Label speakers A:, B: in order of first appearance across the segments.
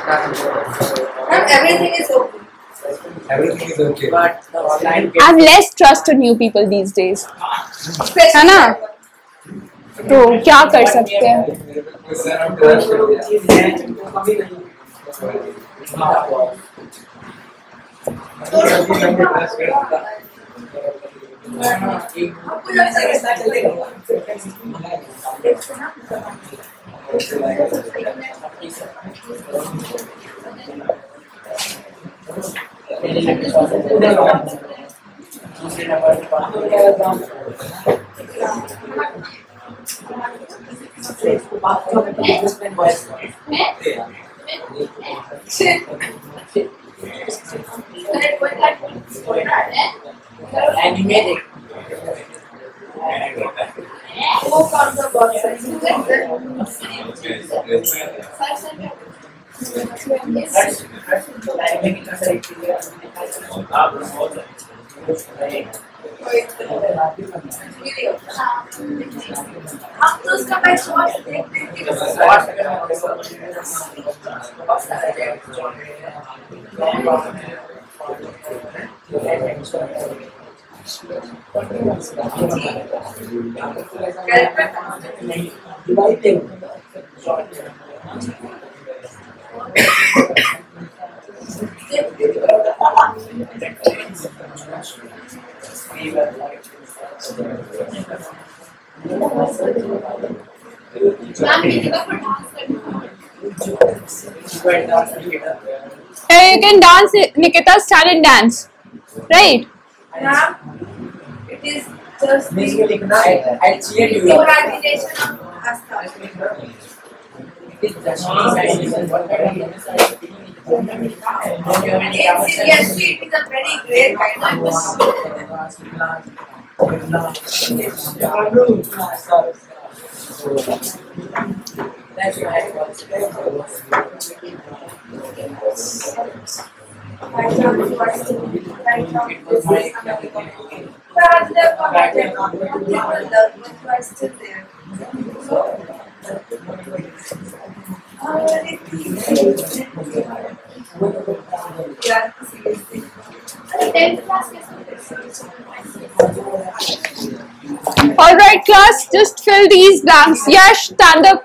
A: Everything is okay.
B: Everything is okay.
C: But the online
D: I have less trust on new people these days. है ना? तो क्या कर सकते हैं?
C: चीज है तो कभी नहीं आपको जब ऐसा चलेगा animated.
A: हम तो उसका पैसा
D: You can dance, Nikita. Stand and dance, right?
A: It is just
C: Basically, I cheer you.
A: coordination of Asta. In seriously, it is a very great kind
C: That's right.
D: All right, class. Just fill these blanks. Yash, stand up.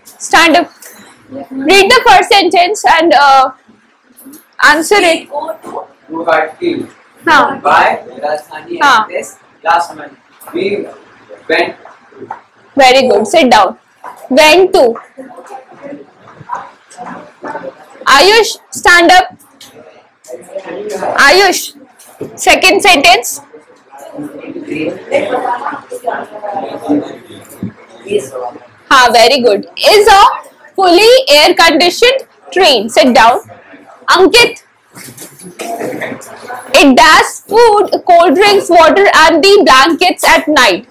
D: Stand up. Read the first sentence and answer it. हाँ.
E: By Rajasthani
D: हाँ.
E: Express last month. We went.
D: Very good. Sit down. Went to. Ayush, stand up. Ayush. Second sentence. हाँ, very good. Is a fully air conditioned train. Sit down. Ankit. It does food, cold drinks, water and the blankets at night.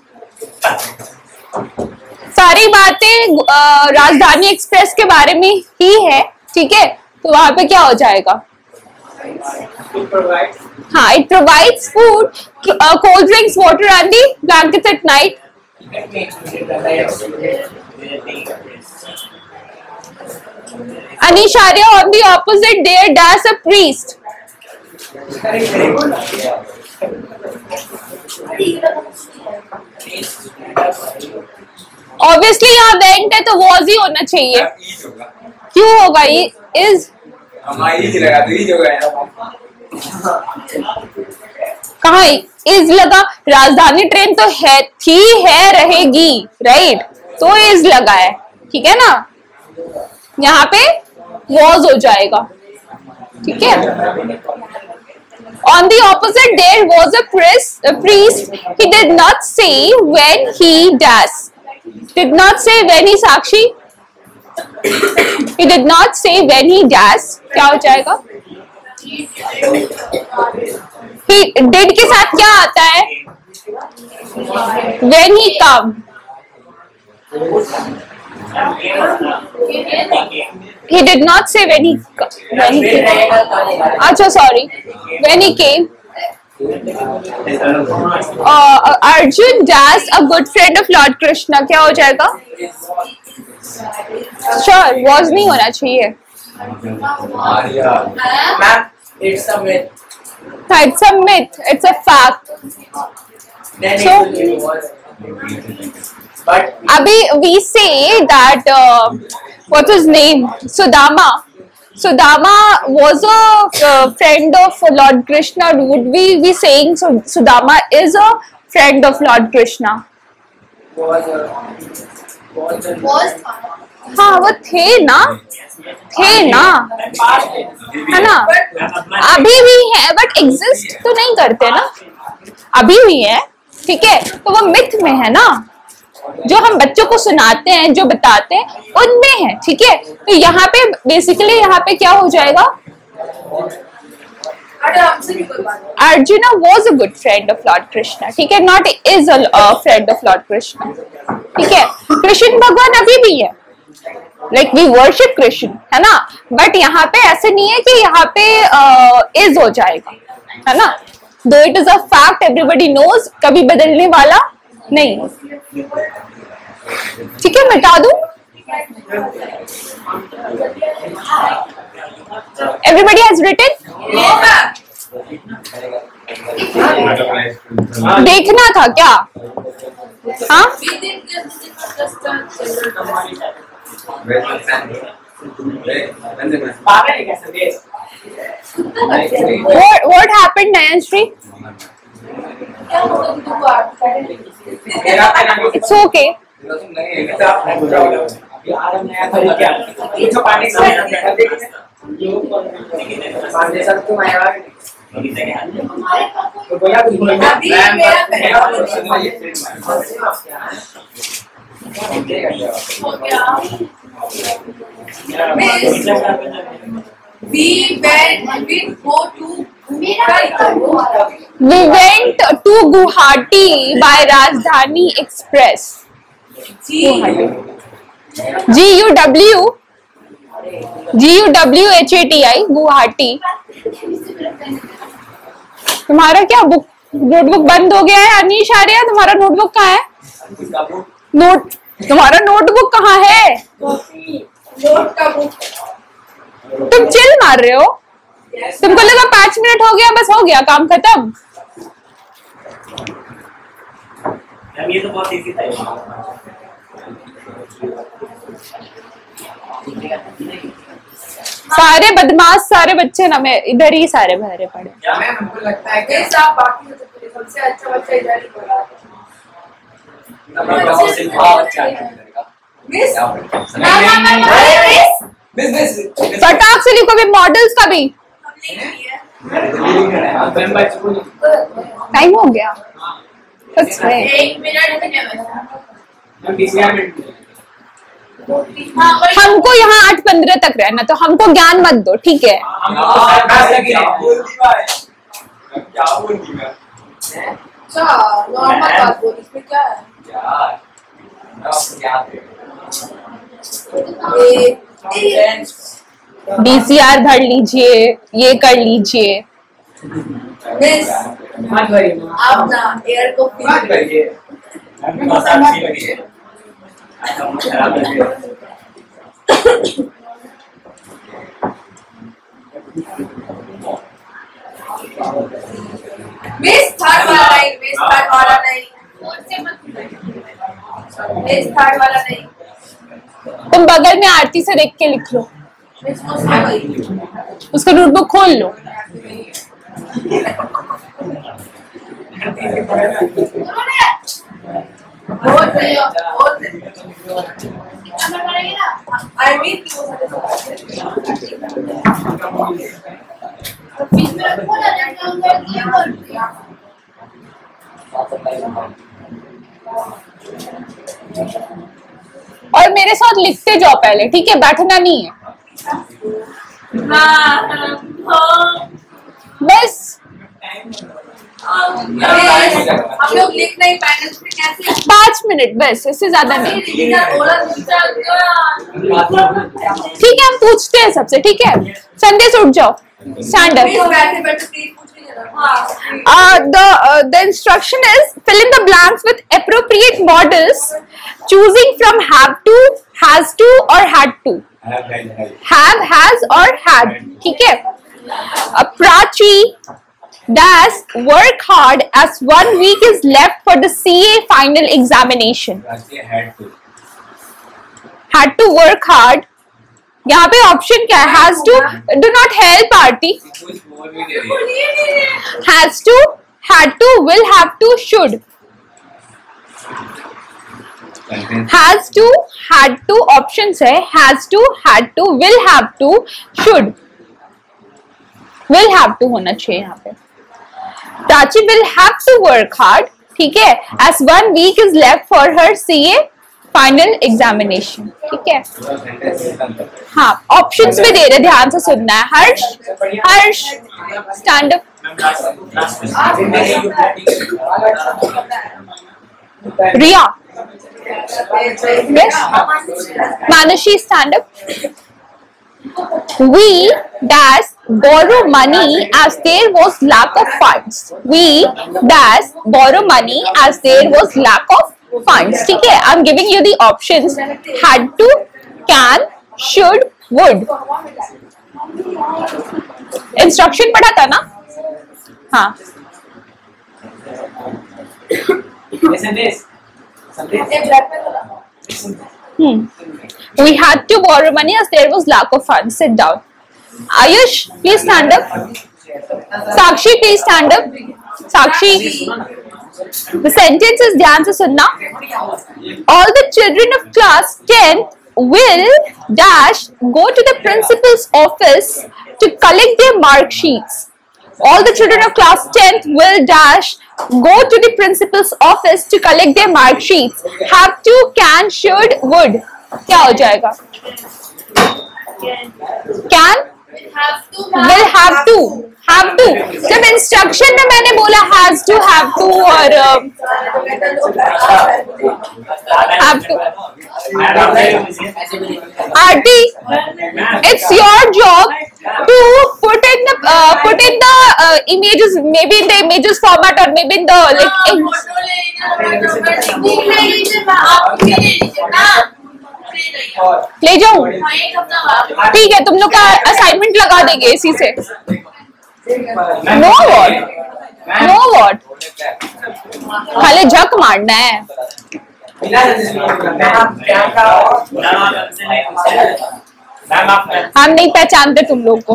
D: सारी बातें राजधानी express के बारे में ही है, ठीक है? तो वहां पे क्या हो जाएगा? हाँ, it provides food, cold drinks, water and the blankets at night. Anisharya, on the opposite, there does a priest. Obviously यहाँ went है तो was ही होना चाहिए. क्यों होगा ये? Is कहाँ is लगा? राजधानी ट्रेन तो है, थी, है, रहेगी, राइट? तो is लगा है, ठीक है ना? यहाँ पे was हो जाएगा, ठीक है? On the opposite, there was a priest. He did not say when he does. Did not say when he Sakshi. He did not say when he does. क्या हो जाएगा? He did के साथ क्या आता है? When he come. He did not say when he came. अच्छा, sorry. When he came. Arjun Das, a good friend of Lord Krishna. क्या हो जाएगा? Sure, was नहीं होना चाहिए.
B: Arya.
C: Ma'am, it's a myth.
D: It's a myth. It's a fact.
C: Then
D: So-
C: it was. But
D: Abhi, we say that what's his name? Sudama. Sudama was a friend of Lord Krishna. Would we be saying Sudama is a friend of Lord Krishna?
C: was
D: हाँ वो थे ना है ना, अभी भी है but exist तो नहीं करते ना, अभी भी है, ठीक है, तो वो मिथ में है ना, जो हम बच्चों को सुनाते हैं, जो बताते हैं उनमें है, ठीक है। तो यहाँ पे बेसिकली यहाँ पे क्या हो जाएगा, Arjuna was a good friend of Lord Krishna, ठीक है, not is a friend of Lord Krishna, ठीक है। कृष्ण भगवान अभी भी है, like we worship कृष्ण, है ना, बट यहाँ पे ऐसे नहीं है कि यहाँ पे is हो जाएगा, है ना, though it is a fact everybody knows, कभी बदलने वाला नहीं, ठीक है, मिटा दूं, everybody has written, देखना था क्या, हाँ, what happened Nayanshri? It's okay.
A: We
D: went to Guwahati by Rajdhani Express. GUWHATI Guwahati. तुम्हारा क्या बुक नोटबुक बंद हो गया है अनीश आर्या, तुम्हारा नोटबुक कहाँ है, तुम्हारा नोटबुक कहाँ है, तुम चिल मार रहे हो, तुमको लगा 5 मिनट हो गया बस हो गया काम खत्म,
F: ये तो बहुत इजी था।
D: सारे बदमाश सारे बच्चे ना, मैं इधर ही सारे भरे पड़े,
C: हमको लगता है कि
A: सबसे अच्छा बच्चा इधर ही पढ़ा है।
D: फटाक से लिखो भी, मॉडल्स का भी टाइम हो गया, सच में
A: 1 मिनट
D: हमको यहाँ 8:15 तक रहना, तो हमको ज्ञान मत दो, ठीक है,
A: नॉर्मल बात बोल, इसमें क्या है,
D: DCR भर लीजिए, ये कर लीजिए,
A: मिस आप ना एयर को फील करिए। मिस थर्ड वाला नहीं, मिस थर्ड वाला नहीं,
D: तुम बगल में आरती से देख के लिख लो,
A: मिस वो सही
D: उसका नोटबुक खोल लो,
A: बहुत सही, आई मीन
D: और मेरे साथ लिखते जाओ पहले, ठीक है, बैठना नहीं है, बस
A: हम लोग लिख नहीं पाए तो कैसे
D: 5 मिनट बस, इससे ज्यादा नहीं, ठीक है, हम पूछते हैं सबसे, ठीक है, संदेश उठ जाओ, स्टैंड अप।
A: बैठे बैठे प्लीज पूछ
D: The instruction is fill in the blanks with appropriate models, choosing from have to, has to or had to. have, has और had, ठीक है. Prachi does work hard as 1 week is left for the CA final examination. Had to work hard. यहाँ पे option क्या है? Has to, do not help Aarti. Has to, had to, will have to, should. Has to, had to options है. Has to, had to, will have to, should. Will have to होना चाहिए यहाँ पे. Prachi will have to work hard, ठीक है, as 1 week is left for her CA final examination, ठीक है. हाँ, options भी दे रहे, ध्यान से सुनना है. हर्ष stand up. Riya, yes. Manushi, stand up. We dash borrow money as there was lack of funds. We dash borrow money as there was lack of funds. ठीक है, I'm giving you the options. Had to, can, should, would. Instruction पढ़ा था ना? हाँ. We had to borrow money as there was lack of funds. Sit down. Ayush, please stand up. Sakshi, please stand up. Sakshi, the sentence is ध्यान से सुनना. All the children of class 10 will dash go to the principal's office to collect their mark sheets. All the children of class 10th will dash go to the principal's office to collect their mark sheets. Have to, can, should, would. क्या हो जाएगा? Can, will have to, have to. जब instruction में मैंने बोला has to, have to और have to. Aarti, it's your job to put in the images, maybe in the images format or maybe in the ले जाऊं. ठीक है, तुम लोग का असाइनमेंट लगा देंगे इसी से. नो वॉट खाली झक मारना है. हम नहीं पहचानते तुम लोग को.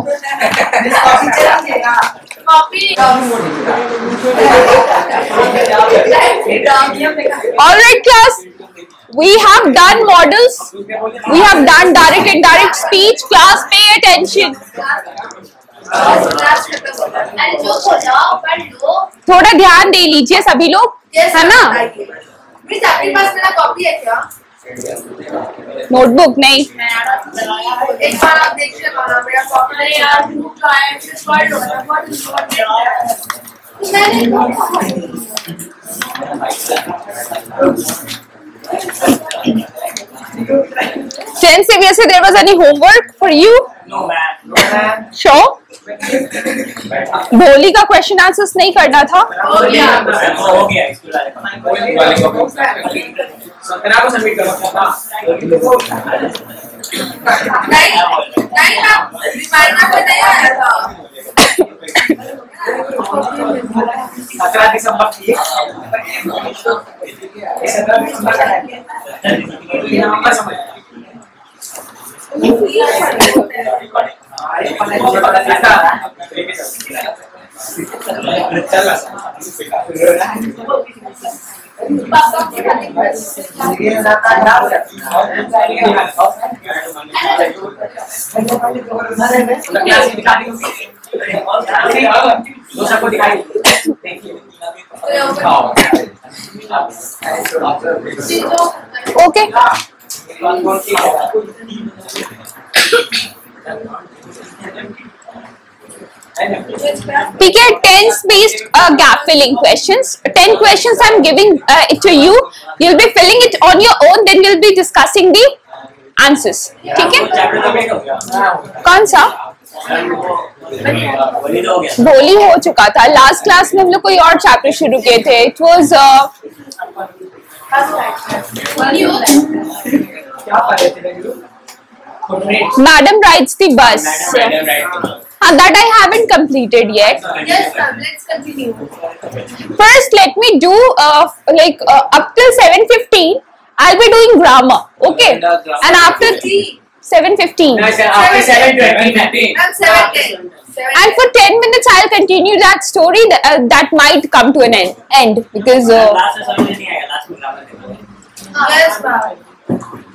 D: Alright class, we have done models, we have done direct and indirect speech. Class, pay attention. थोड़ा ध्यान दे लीजिए सभी लोग, है ना?
A: आपके पास मेरा कॉपी है क्या?
D: नोटबुक नहीं.
A: एक बार आप देखिए मेरा कॉपी है यार. Jen CBSE, there was any homework for you?
F: No ma'am.
D: Sure. भोली का क्वेश्चन आंसर्स नहीं करना था.
F: हो गया स्कूल
C: सत्रह को सबमिट करो.
A: नहीं रिमाइंडर को नहीं आया था.
C: 17 दिसंबर की 17 दिसंबर का है. ये नंबर समझ
D: ओके. ठीक है, 10 spaced gap filling questions. 10 questions I'm giving it to you. You'll be filling it on your own. Then we'll be discussing the answers. ठीक है? कौन सा? बोली हो चुका था. लास्ट क्लास में हम लोग कोई और चैप्टर शुरू किए थे. It was
C: क्या पढ़े थे?
D: Madam rides the bus.
F: Madam, right.
D: That I haven't completed yet.
A: Yes, ma'am. Let's continue.
D: First, let me do up till 7:15. I'll be doing grammar, okay? And after 7:15.
F: After 7:20.
A: I'm 7:10.
D: And for 10 minutes, I'll continue that story that might come to an end because
F: Last assignment नहीं आया, last में grammar देना।
A: Yes, ma'am.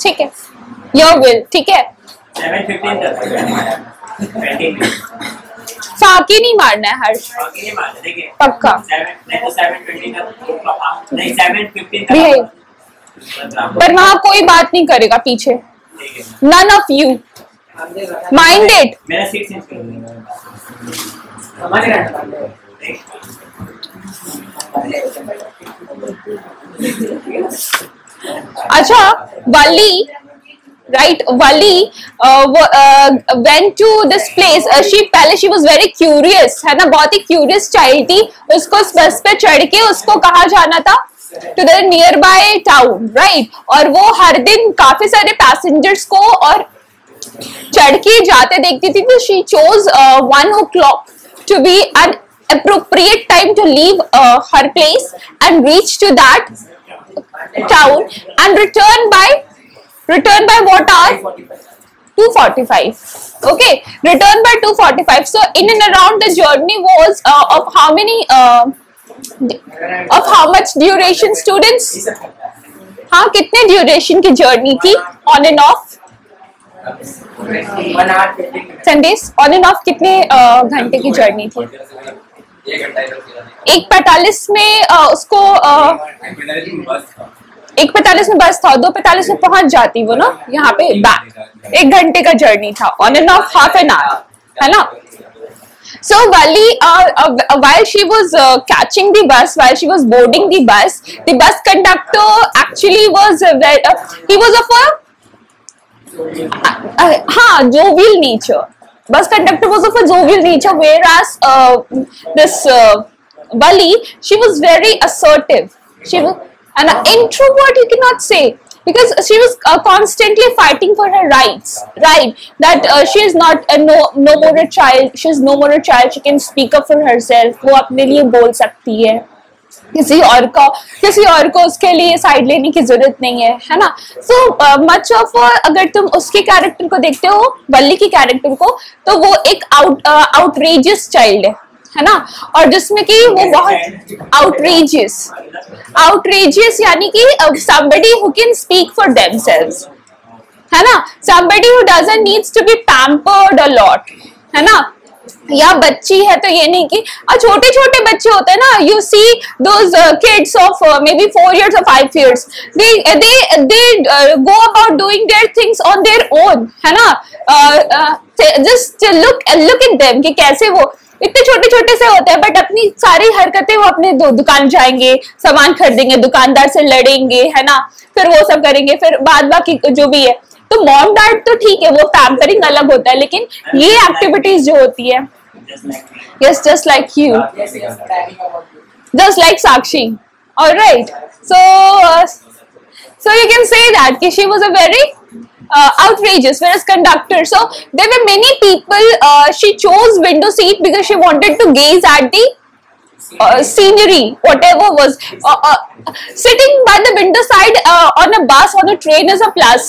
D: ठीक है, your will, ठीक है?
F: 7:15 तक 20 minutes।
D: फाकी नहीं मारना है हर्ष,
F: बाकी नहीं मारना, देखिए।
D: पक्का।
F: 7:20 तक नहीं 7:15 तक।
D: Behave. पर वहाँ कोई बात नहीं करेगा पीछे।
F: ठीक है।
D: None of you. Mind it.
F: मेरा 6 इंच कर देंगे।
D: अच्छा, Wali, right? Wali went to this place. She was very curious, है ना? बहुत ही curious child थी. उसको उस बस पे चढ़ के उसको कहाँ जाना था? To the nearby town, right? और वो हर दिन काफी सारे passengers को और चढ़ के जाते देखती थी, तो she chose 1 o'clock to be an appropriate time to leave her place and reach to that town and return by what hour? 2:45. Okay, return by 2:45. So in and around the journey was of how many of how much duration, students? हाँ, कितने duration की journey थी on and off? Sundays on and off कितने घंटे की journey थी? 1:45 में उसको 1:45 में बस था, 2:45 में पहुंच जाती वो ना यहाँ पे बैक। 1 घंटे का जर्नी था on end of half an hour, है ना? So while she was catching the bus, while she was boarding the bus conductor actually was he was of a jovial nature. Bus conductor was of a jovial nature, whereas this Wali, she was very assertive. She was an introvert, you cannot say, because she was constantly fighting for her rights, right? That she is not no more a child. She is no more a child. She can speak up for herself. वो अपने लिए बोल सकती है, किसी और को उसके लिए साइड लेने की जरूरत नहीं है ना? So much of अगर तुम उसके कैरेक्टर को देखते हो, वल्ली की कैरेक्टर को, तो वो एक outrageous child है ना? और जिसमें कि वो बहुत outrageous यानी कि somebody who can speak for themselves, है ना? Somebody who doesn't needs to be pampered a lot, है ना? या बच्ची है तो ये नहीं कि छोटे छोटे बच्चे होते हैं ना, you see those kids of maybe 4 years or 5 years, they go about doing their things on their own, है ना? Just look at them कि कैसे वो इतने छोटे छोटे से होते हैं, बट अपनी सारी हरकतें वो अपने दुकान जाएंगे, सामान खरीदेंगे, दुकानदार से लड़ेंगे, है ना? फिर वो सब करेंगे, फिर बाद बाकी जो भी है। तो मॉम डैड तो ठीक है, वो पैम्परिंग अलग होता है, लेकिन ये एक्टिविटीज जो होती है, yes, just like you, just like Sakshi, alright? So you can say that कि she was a very outrageous, whereas conductor, so there were many people, she chose window seat because she wanted to gaze at the scenery, whatever was sitting by the window side on a bus, on a train is a plus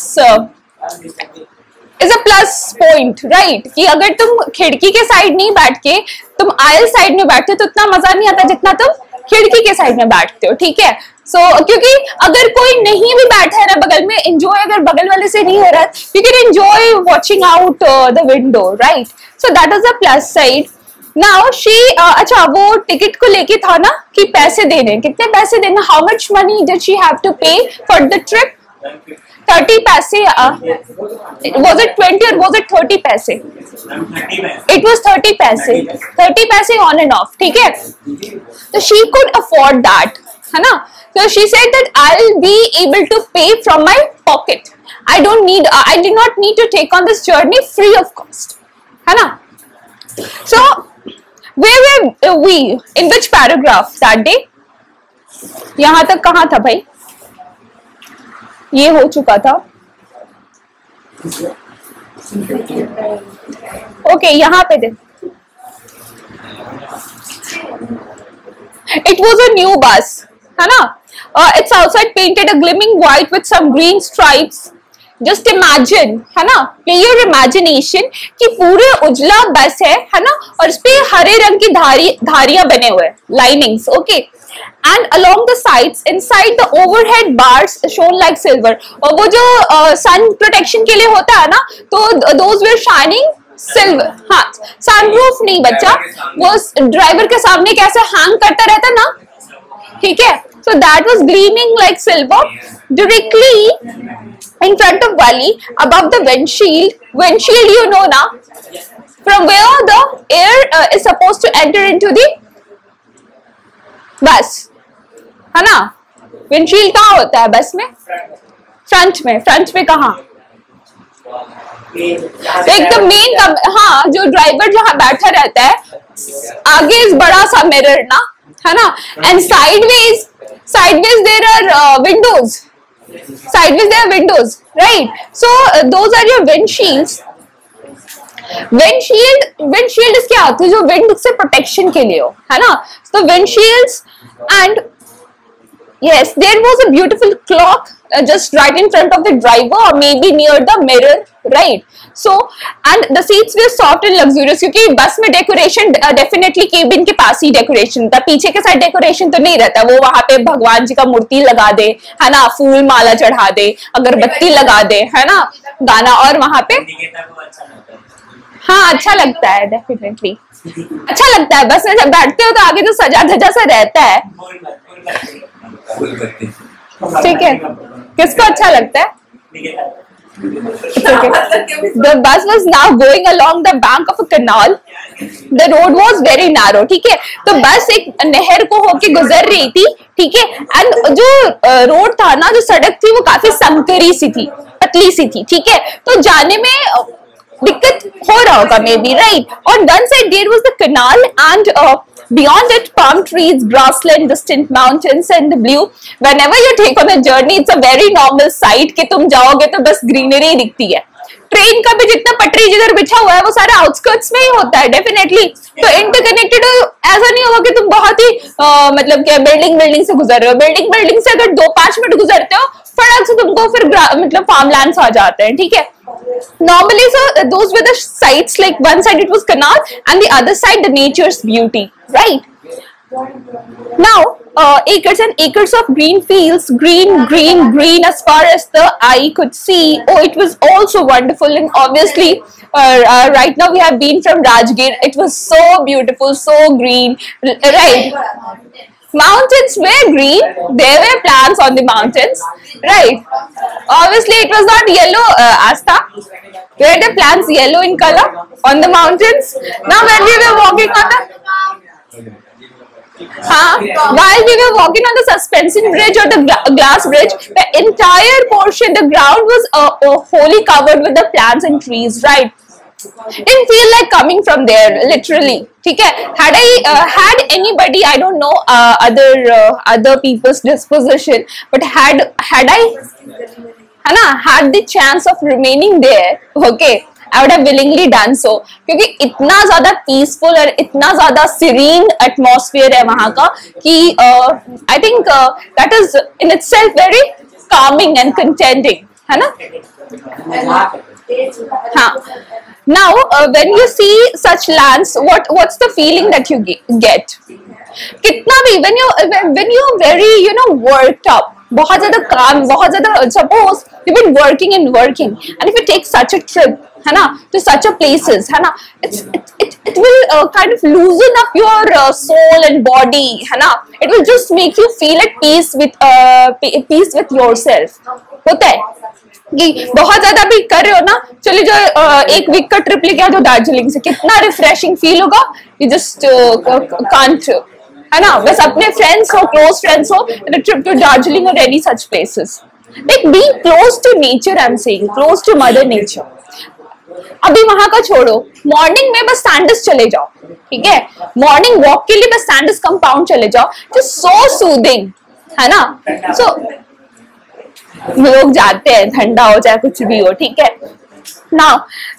D: point, right? कि अगर तुम खिड़की के side नहीं बैठ के तुम oil side में बैठते हो तो उतना मजा नहीं आता जितना तुम खिड़की के साइड में बैठते हो, ठीक है? So, क्योंकि अगर कोई नहीं भी बैठा है ना बगल में, enjoy अगर बगल वाले से नहीं हो रहा, you can enjoy watching out the window, right? So that is the plus side. Now she अच्छा वो टिकट को लेके था ना कि पैसे देने, कितने पैसे देना, how much money did she have to pay for the trip? 30 पैसे, was it 20 or was it 30 पैसे? It was 30 पैसे on and off, ठीक है? So she could afford that, है ना? So she said that I'll be able to pay from my pocket. I do not need to take on this journey free of cost, है ना? So where were we? In which paragraph that day? यहाँ तक कहाँ था भाई? ये हो चुका था ओके यहाँ पे दे. It was a new bus, है ना? It's outside painted a gleaming white with some green stripes. Just imagine, है ना? Play your imagination कि पूरे उजला बस है ना? और इस पे हरे रंग की धारियां बने हुए, linings, okay? And along the sides, inside the overhead bars shone like silver. और वो जो sun protection के लिए होता है ना, तो those were shining सिल्वर. हाँ, सनरूफ नहीं बच्चा, वो ड्राइवर के सामने कैसे हैंग करता रहता ना, ठीक है. So that was gleaming like silver directly in front of वाली above the windshield you know ना, from where the air is supposed to enter into the bus, है ना. windshield कहाँ होता है बस में? फ्रंट में कहाँ? एक तो मेन, हाँ, जो ड्राइवर जहाँ बैठा रहता है, आगे इस बड़ा सा मिरर ना, है ना. And sideways there are windows, right. So those are your windshields. Windshield क्या होती है? जो विंड से प्रोटेक्शन के लिए हो, है ना. तो windshields and yes, there was a beautiful clock just right in front of the driver or maybe near the mirror, right? So and the seats were soft and luxurious क्योंकि बस में डेकोरेशन डेफिनेटली केबिन के पास ही decoration था. पीछे के side decoration तो नहीं रहता. वो वहां पे भगवान जी का मूर्ति लगा दे, है ना, फूल माला चढ़ा दे, अगरबत्ती लगा दे, है ना, गाना. और वहां पे हाँ अच्छा लगता है, डेफिनेटली अच्छा लगता है. बस में जब बैठते हो तो आगे तो सजा धजा सा रहता है, ठीक है. किसको अच्छा लगता है? The bus was now going along the bank of a canal. The road was very narrow, ठीक है. तो बस एक नहर को होके गुजर रही थी, ठीक है. एंड जो रोड था ना, जो सड़क थी, वो काफी संकरी सी थी, पतली सी थी, ठीक है. तो जाने में दिक्कत हो रहा होगा may be, right. On one side there was the canal and beyond it palm trees, grassland, distant mountains and the blue. Whenever you take on a journey, it's a very normal sight कि तुम जाओगे तो बस greenery दिखती है. Train का भी जितना पटरी जिधर बिछा हुआ है वो सारा आउटस्कर्ट्स में ही होता है, डेफिनेटली. तो इंटरकनेक्टेड ऐसा नहीं होगा कि तुम बहुत ही मतलब क्या बिल्डिंग से गुजर रहे हो. बिल्डिंग से अगर 2-5 मिनट गुजरते हो, फटाक से तुमको फिर मतलब फार्मलैंड्स आ जाते हैं, ठीक है. Normally, so those were the sites. Like one side it was canal, and the other side the nature's beauty, right? Now, acres and acres of green fields, green as far as the eye could see. Oh, it was also wonderful, and obviously, right now we have been from Rajgir. It was so beautiful, so green, right? Mountains were green. There were plants on the mountains, right? Obviously, it was not yellow, Asta. Were the plants yellow in color on the mountains? Now, when we were walking on the while we were walking on the suspension bridge or the glass bridge, the entire portion, the ground was wholly covered with the plants and trees, right? Didn't feel like coming from there, literally. ठीक है. Had I had anybody, I don't know other people's disposition, but had I, है ना, had the chance of remaining there, okay, I would have willingly done so. क्योंकि इतना ज्यादा peaceful और इतना ज्यादा serene atmosphere है वहाँ का कि I think that is in itself very calming and contenting, है ना. हाँ. Now, when you see such lands, what's the feeling that you get? कितना भी when you very worked up, बहुत ज़्यादा काम, बहुत ज़्यादा, suppose you've been working, and if you take such a trip, है ना, to such a places, है ना, it will kind of loosen up your soul and body, है ना. It will just make you feel at peace with yourself. होता है कि बहुत ज्यादा भी कर रहे हो ना, चलिए जो 1 वीक का ट्रिप लेके आ जाओ दार्जिलिंग से, कितना रिफ्रेशिंग फील होगा. यू जस्ट कांट, है ना. बस अपने फ्रेंड्स हो, क्लोज फ्रेंड्स हो, ट्रिप टू दार्जिलिंग और any such places, like being close to nature. I am saying close to mother nature. अभी वहां का छोड़ो, मॉर्निंग में बस सैंडस चले जाओ, ठीक है. मॉर्निंग वॉक के लिए बस सैंडस कंपाउंड चले जाओ, जस्ट सो सूदिंग, है ना. सो लोग जाते हैं, ठंडा हो चाहे कुछ भी हो, ठीक है. Now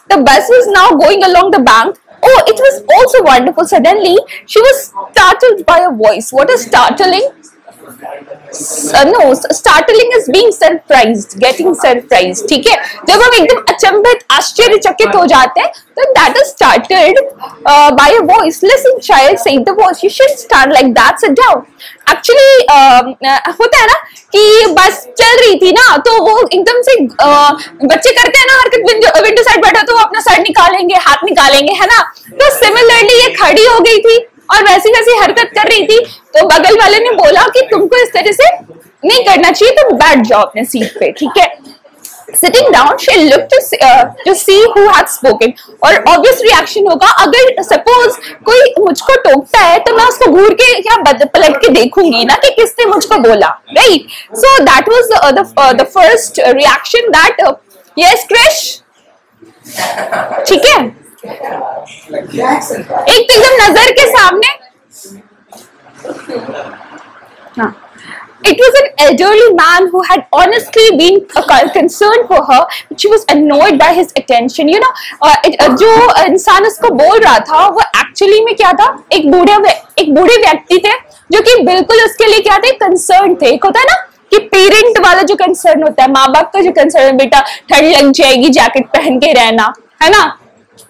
D: the bus was now going along the bank. Oh, it was also wonderful. Suddenly she was startled by a voice. What is startling? No, startling is being surprised, getting surprised. ठीक है, जब हम एकदम अचंभित आश्चर्यचकित हो जाते हैं तो that is startled by a voice. Listen child, said the voice, you shouldn't start like that, sit down. Actually होता है ना कि बस चल रही थी ना तो वो एकदम से बच्चे करते हैं ना हरकत, विंडो साइड बैठा तो वो अपना सर निकालेंगे, हाथ निकालेंगे, है ना। तो सिमिलरली ये खड़ी हो गई थी और वैसी वैसी हरकत कर रही थी तो बगल वाले ने बोला कि तुमको इस तरह से नहीं करना चाहिए, तुम बैठ जाओ अपने सीट पे, ठीक है। Sitting down, she looked to see who had spoken. और obvious reaction होगा, अगर suppose कोई मुझको टोकता है तो मैं उसको घूर के या पलट के देखूंगी ना कि किसने मुझको बोला, right? So that was the first reaction that yes Krish, ठीक है। एक तो एकदम नजर के सामने, हाँ। It was an elderly man who had honestly been concerned for her, but she was annoyed by his attention. You know, जो इंसान उसको बोल रहा था वो एक्चुअली में क्या था, एक बूढ़े व्यक्ति थे जो कि बिल्कुल उसके लिए क्या थे, कंसर्न थे। एक होता है ना कि पेरेंट वाला जो कंसर्न होता है, माँ बाप का जो कंसर्न है, बेटा ठंड लग जाएगी जैकेट पहन के रहना, है ना,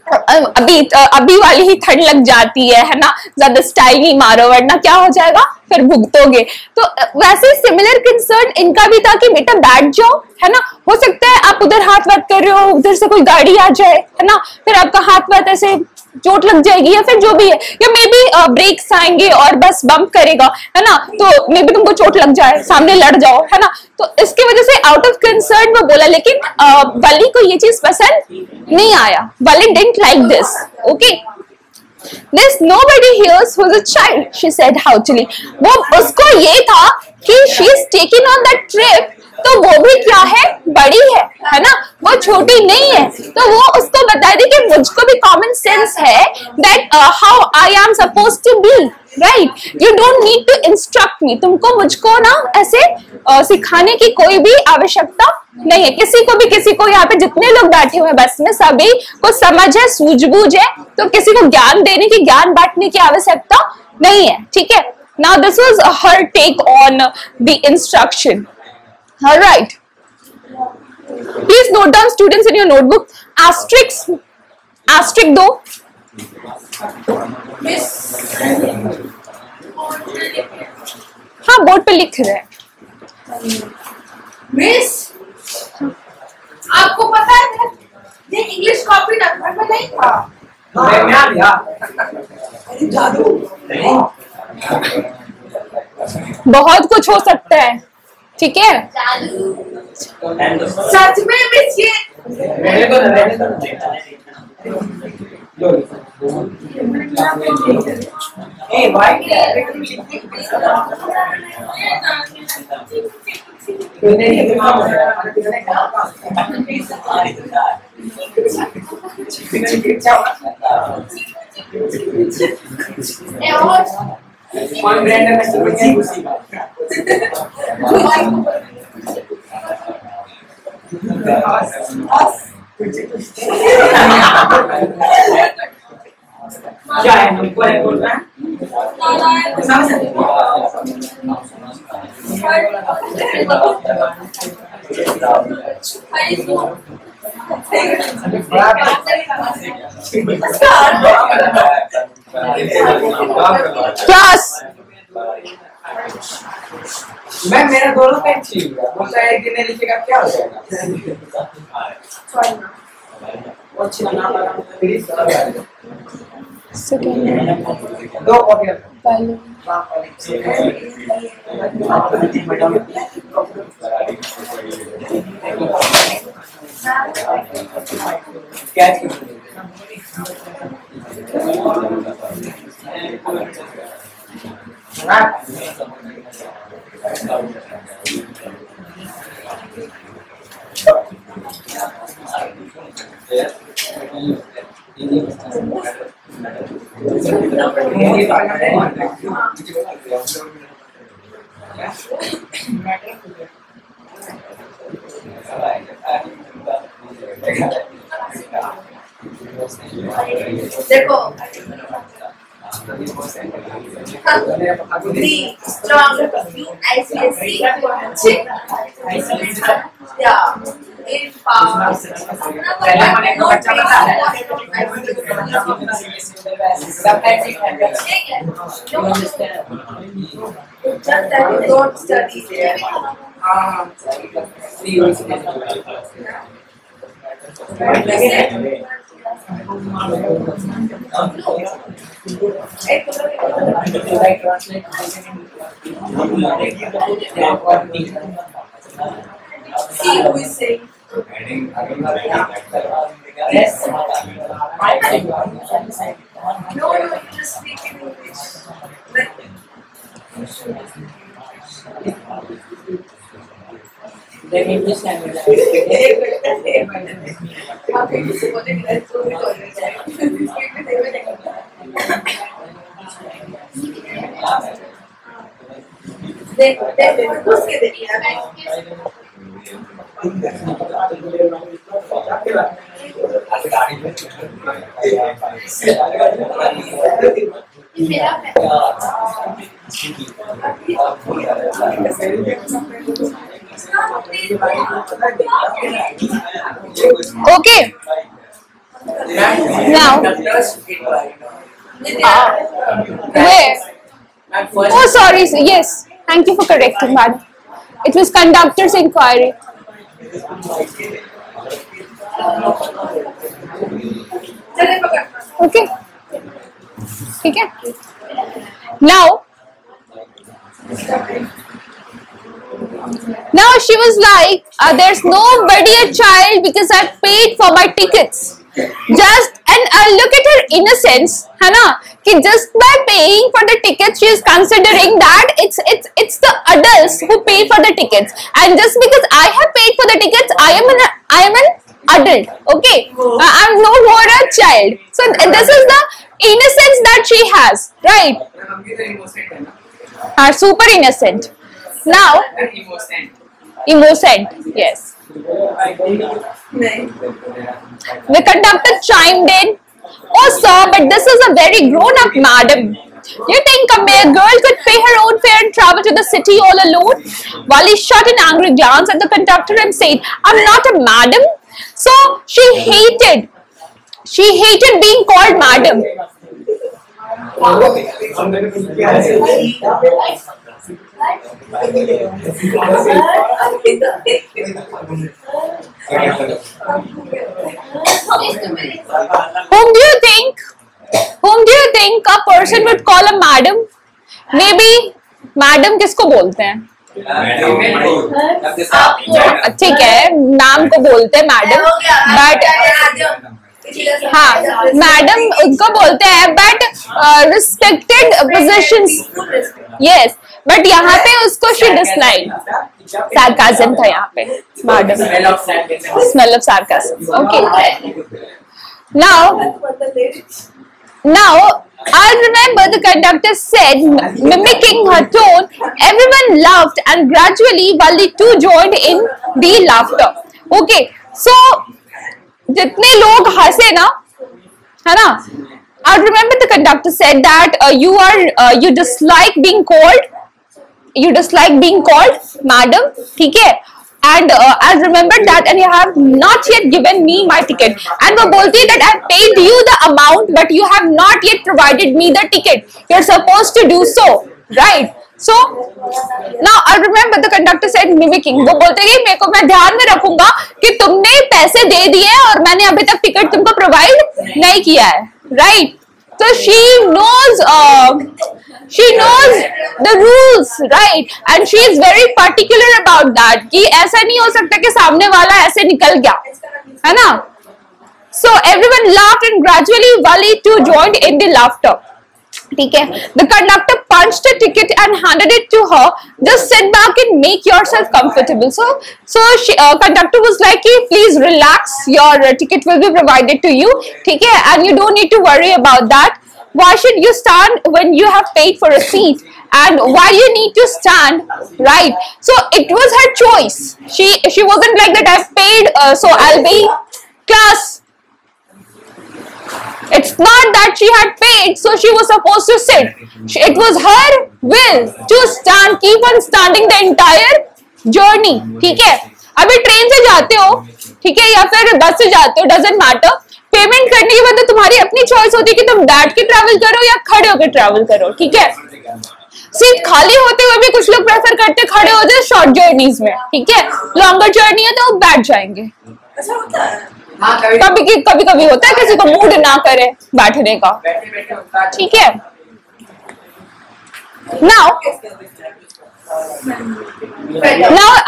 D: अभी वाली ही ठंड लग जाती है ना, ज्यादा स्टाइल नहीं मारो वरना क्या हो जाएगा, फिर भुगतोगे। तो वैसे सिमिलर कंसर्न इनका भी था कि बेटा बैठ जाओ, है ना। हो सकता है आप उधर हाथ बात कर रहे हो, उधर से कोई गाड़ी आ जाए, है ना, फिर आपका हाथ बात ऐसे चोट लग जाएगी या फिर जो भी है, या मे बी ब्रेक्स आएंगे और बस बम्प करेगा, है ना, तो मे बी तुमको चोट लग जाए, सामने लड़ जाओ, है ना। तो इसकी वजह से आउट ऑफ कंसर्न वो बोला, लेकिन वली को ये चीज पसंद नहीं आया। Wally didn't like this, okay. There's nobody here who's a child, she said haughtily. वो उसको ये था कि she is taking on that trip, तो वो भी क्या है, बड़ी है ना, वो छोटी नहीं है। तो वो उसको बता दी कि मुझको भी कॉमन सेंस है that how I am supposed to be, right? You don't need to instruct me. तुमको मुझको ना ऐसे सिखाने की कोई भी आवश्यकता नहीं है। किसी को यहाँ पे जितने लोग बैठे हुए हैं बस में सभी को समझ है, सूझबूझ है, तो किसी को ज्ञान देने की, ज्ञान बांटने की आवश्यकता नहीं है, ठीक है। Now this was her take on the instruction. All right. Please note down, students, in your notebook asterisk दो। हाँ बोर्ड पे लिख रहे हैं।
A: मिस, आपको पता है ये इंग्लिश कॉपी नंबर में नहीं था।
B: मैं आ गया।
A: जादू।
D: बहुत कुछ हो सकता है, ठीक है।
A: सच में मिस ये
B: रहने दो। ए भाई कौन ब्रांड है क्या है, हमको है बोल रहा है।
D: क्लास
B: मैं मेरा दोनों पेन छीन गया, बोलता है एक दिन नहीं लिखेगा क्या हो जाएगा। दो कॉपी क्या
A: देखो D strong ICSC yeah in power just that you don't study see who is saying
B: Yes.
A: no you just speak in English
C: Then English language.
A: आपके किसी को नहीं है तो भी बोलना चाहिए देख उसके देखिए
D: Okay. Now, where? Oh, sorry. Yes. Thank you for correcting, madam. It was conductor's inquiry. Okay. Okay. Now she was like, there's nobody a child because I paid for my tickets. And look at her innocence, है ना? कि just by paying for the tickets, she is considering that it's the adults who pay for the tickets, and just because I have paid for the tickets, I am an adult. Okay, I'm no more a child. So this is the innocence that she has, right? Super innocent. Now, innocent, yes. The conductor chimed in. Oh, sir, but this is a very grown-up madam. You think a mere girl could pay her own fare and travel to the city all alone? Wally shot an angry glance at the conductor and said, I'm not a madam. So she hated being called madam. Whom do you think a person would call a madam? Maybe madam किसको बोलते हैं? ठीक है, नाम को बोलते हैं madam, but हाँ मैडम उनको बोलते हैं, but respected positions, yes, but यहाँ पे उसको शी डिसलाइक, sarcasm था यहाँ पे, madam, smell of sarcasm. Okay. Now I remember the conductor said, mimicking her tone. Everyone laughed, and gradually Wally too joined in the laughter. Okay, so जितने लोग हंसे ना, है ना? I remember the conductor said that you dislike being called madam, ठीक है? And I remember that, and you have not yet given me my ticket. And वो बोलती है that I paid you the amount, but you have not yet provided me the ticket. You're supposed to do so, right? So now I remember the conductor said, mimicking. वो बोलते हैं कि मैं ध्यान में रखूंगा कि तुमने पैसे दे दिए और मैंने अभी तक टिकट तुमको प्रोवाइड नहीं किया है, right? So she knows the rules, right? And she is very particular about that. कि ऐसा नहीं हो सकता कि सामने वाला ऐसे निकल गया, है ना? So everyone laughed, and gradually Wally too joined in the laughter. ठीक है? The conductor punched a ticket and handed it to her. Just sit back and make yourself comfortable. So conductor was like, please relax. Your ticket will be provided to you. ठीक है? And you don't need to worry about that. Why should you stand when you have paid for a seat? And why you need to stand, right? So it was her choice. She wasn't like that. I've paid, so I'll be class. It's not that she had paid, so she was supposed to sit. It was her will to stand, keep on standing the entire journey. ठीक है, अभी train से जाते हो, ठीक है, या फिर बस से जाते हो, doesn't matter. पेमेंट करने के बाद तो तुम्हारी अपनी चॉइस होती है कि तुम बैठ के ट्रैवल करो या खड़े होकर ट्रैवल करो. ठीक है, सीट खाली होते हुए भी कुछ लोग प्रेफर करते खड़े हो जाए शॉर्ट जर्नीज में. ठीक है, लॉन्गर जर्नी है तो बैठ जाएंगे. कभी कभी होता है किसी को मूड ना करे बैठने का. ठीक है, now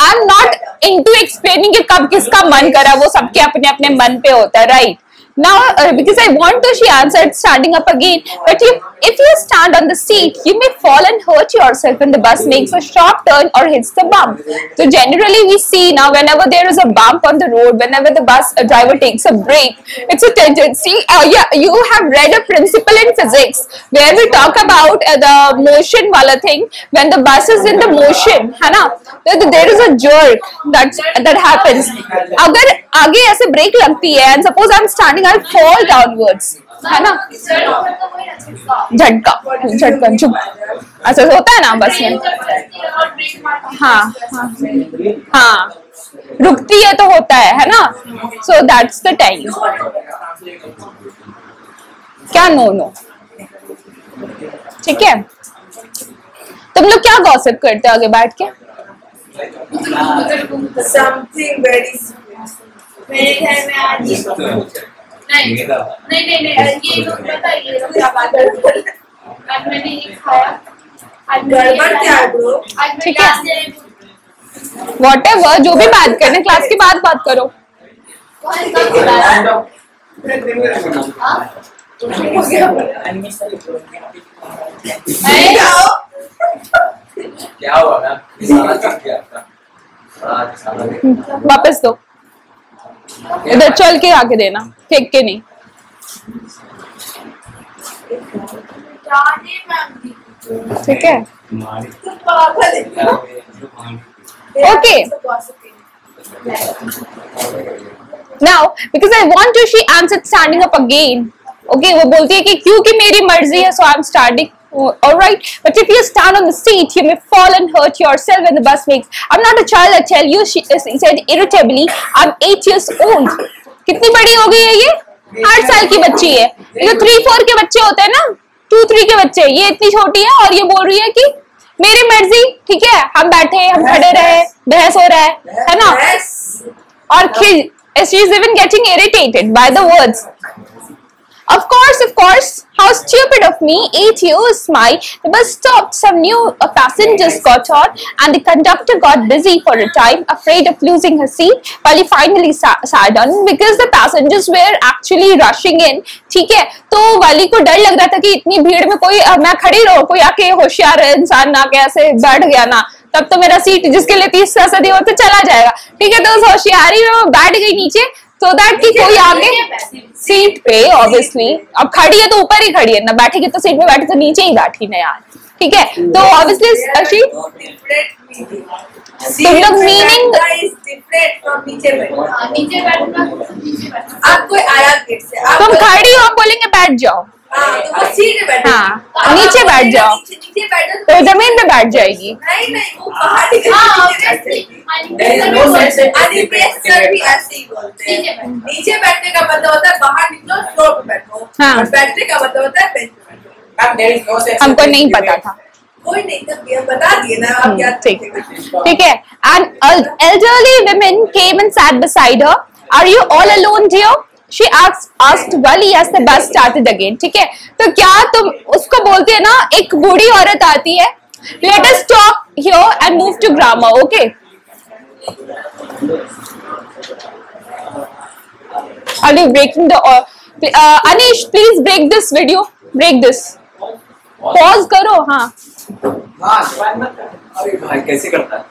D: I'm not into explaining कि कब किसका मन करा, वो सबके अपने अपने मन पे होता है, right? Now, because I want to, she answered, standing up again. But if you stand on the seat, you may fall and hurt yourself when the bus makes a sharp turn or hits the bump. So generally, we see now whenever there is a bump on the road, whenever the bus driver takes a break, it's a tendency. Yeah, you have read a principle in physics where we talk about the motion wala thing. When the bus is in the motion, है ना, there is a jerk that happens. अगर आगे ऐसे break लगती है and suppose I'm standing, I'll fall downwards, है ना, झटका झुक ऐसा होता है ना बस में. हाँ हाँ हाँ, रुकती है तो होता है ना. So that's the time. क्या नो. ठीक है, तुम लोग क्या गॉसिप करते हो आगे बैठ के?
C: Something very मेरे घर में आज नहीं ये लोग पता है ये लोग क्या बात कर रहे हैं. आज मैंने ये खाया, आज गड़बड़ क्या है ब्रो? आज मैं क्लास में
D: व्हाटएवर जो भी बात करने, क्लास की बात करो.
E: क्या हुआ ना,
D: वापस दो, इधर चल के आके देना, फेंक के नहीं. ठीक है, okay. Now because I want to, she answered standing up again. Okay, वो बोलती है कि क्योंकि मेरी मर्जी है, so I am starting. Alright, but if you stand on the seat, you may fall and hurt yourself when the bus makes. I'm not a child, I tell you, she said irritably. I'm 8 years old. कितनी बड़ी हो गई है ये? 8 साल की बच्ची है. ये 3-4 के बच्चे होते हैं ना, 2-3 के बच्चे, ये इतनी छोटी है और ये बोल रही है कि मेरी मर्जी. ठीक है, हम बैठे, हम खड़े रहे, बहस हो रहा है ना. और she is even getting irritated by the words. Of course, how stupid of me, 8 years, the bus stopped, some new passengers got on and the conductor got busy for a time, afraid of losing her seat, while he finally sat down because the passengers were actually rushing in. ठीक है, तो वाली को डर लग रहा था कि इतनी भीड़ में कोई, मैं खड़ी रहूं, कोई आके होशियार इंसान ना के ऐसे बैठ गया ना, तब तो मेरा सीट जिसके लिए 30 सदी हो तो चला जाएगा. ठीक है, तो उस होशियारी में वो बैठ गई नीचे, so that कि कोई आगे सीट पे, ऑब्वियसली अब खड़ी है तो ऊपर ही खड़ी है ना, बैठेगी तो सीट पे बैठी तो नीचे ही बैठी ना यार. ठीक है, तो ऑब्वियसली तुम लोग मीनिंग तुम खड़ी हो, बोलेंगे बैठ जाओ, हाँ नीचे बैठ जाओ, तो जमीन पे बैठ जाएगी.
C: नीचे बैठने का मतलब होता है बाहर निकलो, फ्लोर पे बैठो. हाँ, बैठने का मतलब होता है बेंच पे.
D: हमको नहीं पता था.
C: कोई नहीं, तब बता दिए ना आप क्या.
D: ठीक है. An elderly woman came and sat beside her. Are you all alone, dear? She asked Wali as the bus started again. ठीक है, तो क्या तुम उसको बोलते हैं ना, एक बूढ़ी औरत आती है. Let us stop here and move to grammar. Okay. Are you breaking the? Anish, please break this video. Break this. Pause करो. हाँ.
E: अरे भाई कैसे करता है?